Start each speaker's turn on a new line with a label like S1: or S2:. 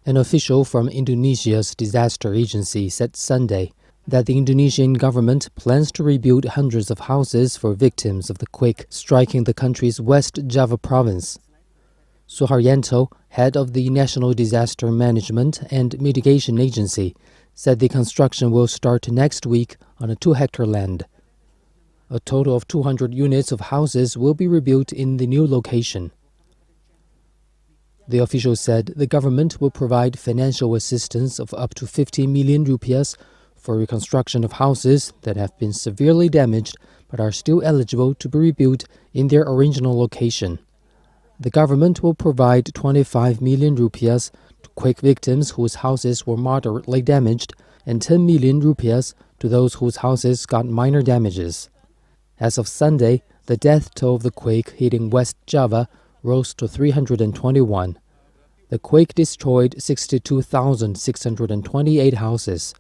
S1: An official from Indonesia's disaster agency said Sunday that the Indonesian government plans to rebuild hundreds of houses for victims of the quake striking the country's West Java province. Suharyanto, head of the National Disaster Management and Mitigation Agency, said the construction will start next week on a 2-hectare land. A total of 200 units of houses will be rebuilt in the new location. The official said the government will provide financial assistance of up to 50 million rupiahs for reconstruction of houses that have been severely damaged but are still eligible to be rebuilt in their original location. The government will provide 25 million rupiahs to quake victims whose houses were moderately damaged and 10 million rupiahs to those whose houses got minor damages. As of Sunday, the death toll of the quake hitting West Java rose to 321. The quake destroyed 62,628 houses.